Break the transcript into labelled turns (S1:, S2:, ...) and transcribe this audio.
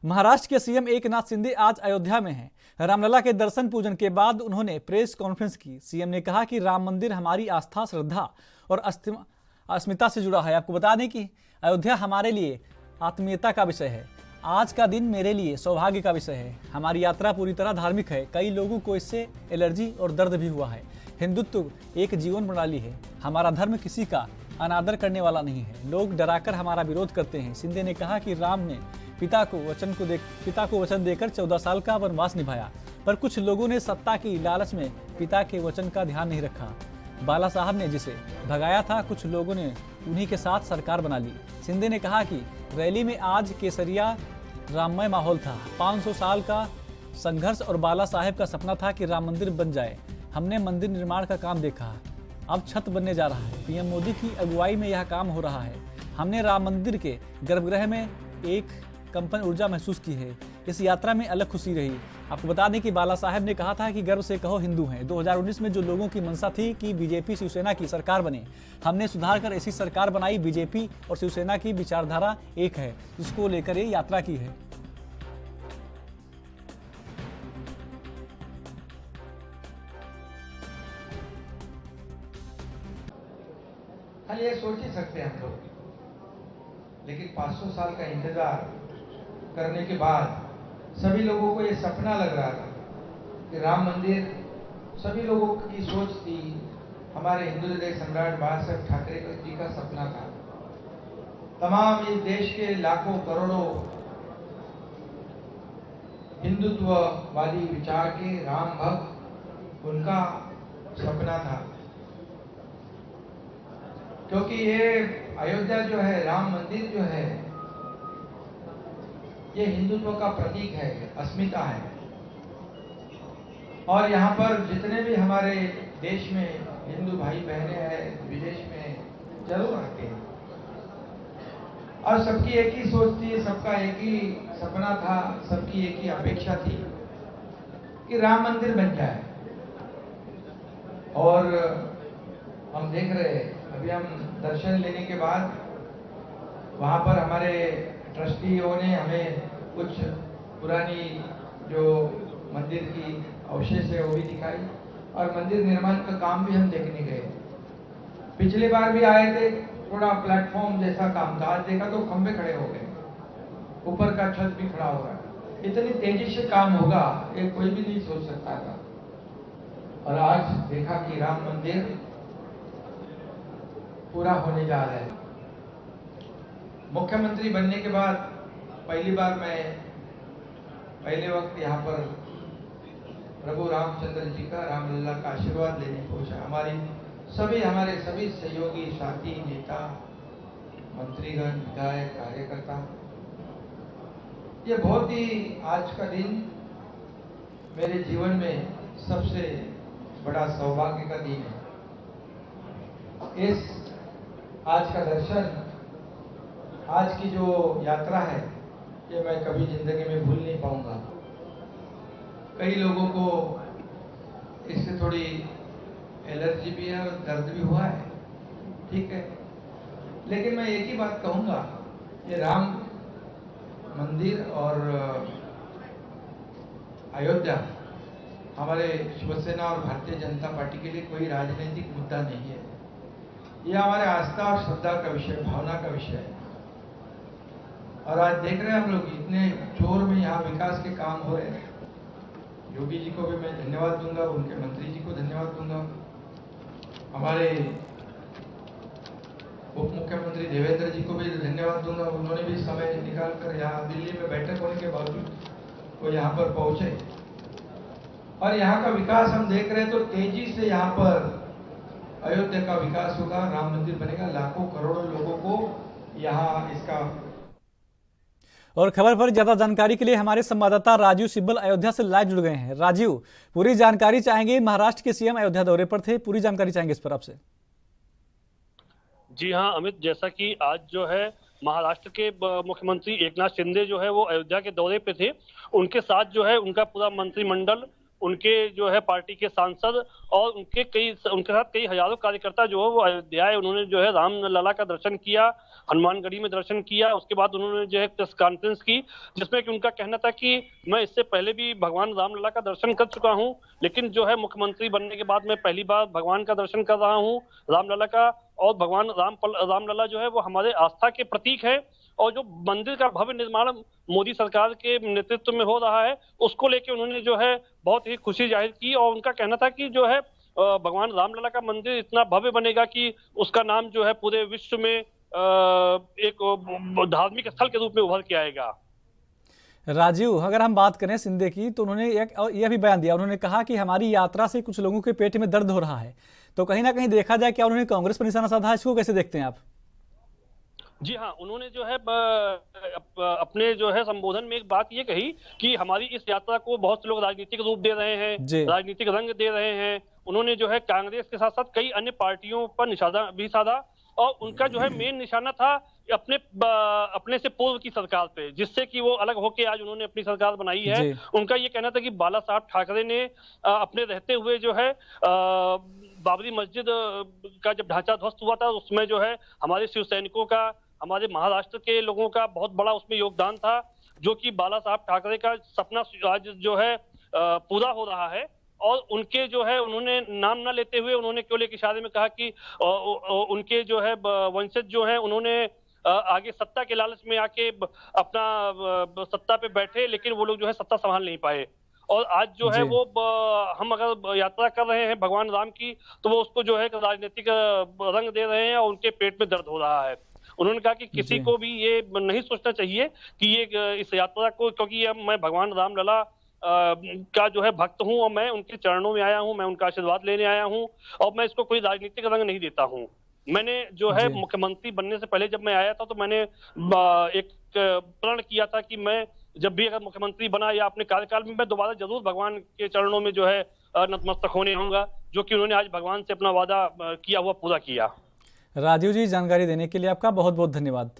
S1: महाराष्ट्र के सीएम एकनाथ शिंदे आज अयोध्या में हैं। रामलला के दर्शन पूजन के बाद उन्होंने प्रेस कॉन्फ्रेंस की। सीएम ने कहा कि राम मंदिर हमारी आस्था, श्रद्धा और अस्मिता से जुड़ा है। आपको बता दें कि अयोध्या हमारे लिए आत्मीयता का विषय है। आज का दिन मेरे लिए सौभाग्य का विषय है। हमारी यात्रा पूरी तरह धार्मिक है। कई लोगों को इससे एलर्जी और दर्द भी हुआ है। हिंदुत्व एक जीवन प्रणाली है। हमारा धर्म किसी का अनादर करने वाला नहीं है। लोग डराकर हमारा विरोध करते हैं। शिंदे ने कहा कि राम ने पिता को वचन देकर 14 साल का वनवास निभाया, पर कुछ लोगों ने सत्ता की लालच में पिता के वचन का ध्यान नहीं रखा। बाला साहब ने जिसे भगाया था, कुछ लोगों ने उन्हीं के साथ सरकार बना ली। शिंदे ने कहा कि रैली में आज केसरिया राममय माहौल था। 500 साल का संघर्ष और बाला साहेब का सपना था कि राम मंदिर बन जाए। हमने मंदिर निर्माण का काम देखा, अब छत बनने जा रहा है। पीएम मोदी की अगुवाई में यह काम हो रहा है। हमने राम मंदिर के गर्भगृह में एक कंपन ऊर्जा महसूस की है। इस यात्रा में अलग खुशी रही। आपको बता दें कि बाला साहेब ने कहा था कि गर्व से कहो हिंदू हैं। 2019 में जो लोगों की मंशा थी कि बीजेपी शिवसेना की सरकार बने, हमने सुधार कर ऐसी सरकार बनाई। बीजेपी और शिवसेना की विचारधारा एक है, जिसको लेकर ये यात्रा की है।
S2: खाली ये सोच ही सकते हैं हम लोग, लेकिन 500 साल का इंतजार करने के बाद सभी लोगों को ये सपना लग रहा था कि राम मंदिर, सभी लोगों की सोच थी। हमारे हिंदू हृदय सम्राट बाला साहेब ठाकरे जी का सपना था। तमाम इस देश के लाखों करोड़ों हिंदुत्ववादी विचार के राम भक्त, उनका सपना था। क्योंकि ये अयोध्या जो है, राम मंदिर जो है, ये हिंदुत्व का प्रतीक है, अस्मिता है। और यहाँ पर जितने भी हमारे देश में हिंदू भाई बहनें हैं, विदेश में जरूर आते हैं, और सबकी एक ही सोच थी, सबका एक ही सपना था, सबकी एक ही अपेक्षा थी कि राम मंदिर बन जाए। और हम देख रहे हैं, अभी हम दर्शन लेने के बाद वहाँ पर हमारे ट्रस्टियों ने हमें कुछ पुरानी जो मंदिर की अवशेष है वो भी दिखाई, और मंदिर निर्माण का काम भी हम देखने गए। पिछली बार भी आए थे, थोड़ा प्लेटफॉर्म जैसा काम था। आज देखा तो खंबे खड़े हो गए, ऊपर का छत भी खड़ा हो रहा है। इतनी तेजी से काम होगा ये कोई भी नहीं सोच सकता था। और आज देखा कि राम मंदिर पूरा होने जा रहा है। मुख्यमंत्री बनने के बाद पहली बार मैं पहले वक्त यहाँ पर प्रभु रामचंद्र जी का, रामलला का आशीर्वाद लेने पहुंचा। हमारे सभी सहयोगी, साथी, नेता, मंत्रीगण, विधायक, कार्यकर्ता, ये बहुत ही आज का दिन मेरे जीवन में सबसे बड़ा सौभाग्य का दिन है। इस आज का दर्शन, आज की जो यात्रा है, ये मैं कभी जिंदगी में भूल नहीं पाऊंगा। कई लोगों को इससे थोड़ी एलर्जी भी है और दर्द भी हुआ है, ठीक है, लेकिन मैं एक ही बात कहूंगा, ये राम मंदिर और अयोध्या हमारे शिवसेना और भारतीय जनता पार्टी के लिए कोई राजनीतिक मुद्दा नहीं है। यह हमारे आस्था और श्रद्धा का विषय, भावना का विषय है। और आज देख रहे हैं हम लोग, इतने जोर में यहाँ विकास के काम हो रहे हैं। योगी जी को भी मैं धन्यवाद दूंगा, उनके मंत्री जी को धन्यवाद दूंगा, हमारे उप मुख्यमंत्री देवेंद्र जी को भी धन्यवाद दूंगा। उन्होंने भी समय निकाल कर यहाँ दिल्ली में बैठक होने के बावजूद वो यहाँ पर पहुंचे, और यहाँ का विकास हम देख रहे हैं। तो तेजी से यहाँ पर अयोध्या का विकास होगा, राम मंदिर बनेगा, लाखों करोड़ों लोगों को यहाँ इसका।
S1: और खबर पर ज्यादा जानकारी के लिए हमारे संवाददाता राजीव सिब्बल अयोध्या से लाइव जुड़ गए हैं। राजीव, पूरी जानकारी चाहेंगे। महाराष्ट्र के सीएम अयोध्या दौरे पर थे, पूरी जानकारी चाहेंगे इस पर आपसे।
S3: जी हाँ अमित, जैसा कि आज जो है महाराष्ट्र के मुख्यमंत्री एकनाथ शिंदे जो है वो अयोध्या के दौरे पे थे। उनके साथ जो है उनका पूरा मंत्रिमंडल उनके जो है पार्टी के सांसद और उनके साथ कई हजारों कार्यकर्ता जो है वो अयोध्या आए। उन्होंने जो है राम लला का दर्शन किया, हनुमानगढ़ी में दर्शन किया। उसके बाद उन्होंने जो है प्रेस कॉन्फ्रेंस की, जिसमें कि उनका कहना था कि मैं इससे पहले भी भगवान राम लला का दर्शन कर चुका हूं, लेकिन जो है मुख्यमंत्री बनने के बाद मैं पहली बार भगवान का दर्शन कर रहा हूं, राम लला का। और भगवान राम लला जो है वो हमारे आस्था के प्रतीक है, और जो मंदिर का भव्य निर्माण मोदी सरकार के नेतृत्व में हो रहा है, उसको लेके उन्होंने जो है बहुत ही खुशी जाहिर की। और उनका कहना था कि जो है भगवान रामलला का मंदिर इतना भव्य बनेगा कि उसका नाम जो है पूरे विश्व में एक धार्मिक स्थल के रूप में उभर के आएगा।
S1: राजीव, अगर हम बात करें शिंदे की, तो उन्होंने यह भी बयान दिया, उन्होंने कहा कि हमारी यात्रा से कुछ लोगों के पेट में दर्द हो रहा है। तो कहीं ना कहीं देखा जाए, क्या उन्होंने कांग्रेस पर निशाना साधा? इसको कैसे देखते हैं आप?
S3: जी हाँ, उन्होंने जो है अपने जो है संबोधन में एक बात ये कही कि हमारी इस यात्रा को बहुत से लोग राजनीतिक रूप दे रहे हैं, राजनीतिक रंग दे रहे हैं। उन्होंने जो है कांग्रेस के साथ साथ कई अन्य पार्टियों पर निशाना भी साधा, और उनका जो है मेन निशाना था अपने से पूर्व की सरकार पे, जिससे कि वो अलग होके आज उन्होंने अपनी सरकार बनाई है। उनका ये कहना था कि बाला साहब ठाकरे ने अपने रहते हुए जो है बाबरी मस्जिद का जब ढांचा ध्वस्त हुआ था, उसमें जो है हमारे शिव सैनिकों का, हमारे महाराष्ट्र के लोगों का बहुत बड़ा उसमें योगदान था, जो कि बाला साहब ठाकरे का सपना आज जो है पूरा हो रहा है। और उनके जो है उन्होंने नाम ना लेते हुए उन्होंने केवल एक इशारे में कहा कि उनके जो है वंशज जो है उन्होंने आगे सत्ता के लालच में आके अपना सत्ता पे बैठे, लेकिन वो लोग जो है सत्ता संभाल नहीं पाए। और आज जो है वो हम अगर यात्रा कर रहे हैं भगवान राम की, तो वो उसको जो है राजनीतिक रंग दे रहे हैं और उनके पेट में दर्द हो रहा है। उन्होंने कहा कि किसी को भी ये नहीं सोचना चाहिए कि ये इस यात्रा को, क्योंकि मैं भगवान राम लला का जो है भक्त हूं और मैं उनके चरणों में आया हूं, मैं उनका आशीर्वाद लेने आया हूं, और मैं इसको कोई राजनीतिक रंग नहीं देता हूं। मैंने जो है मुख्यमंत्री बनने से पहले जब मैं आया था, तो मैंने एक प्रण किया था कि मैं जब भी अगर मुख्यमंत्री बना या अपने कार्यकाल में, मैं दोबारा जरूर भगवान के चरणों में जो है नतमस्तक होने आऊंगा, जो कि उन्होंने आज भगवान से अपना वादा किया हुआ पूरा किया।
S1: राजीव जी, जानकारी देने के लिए आपका बहुत बहुत धन्यवाद।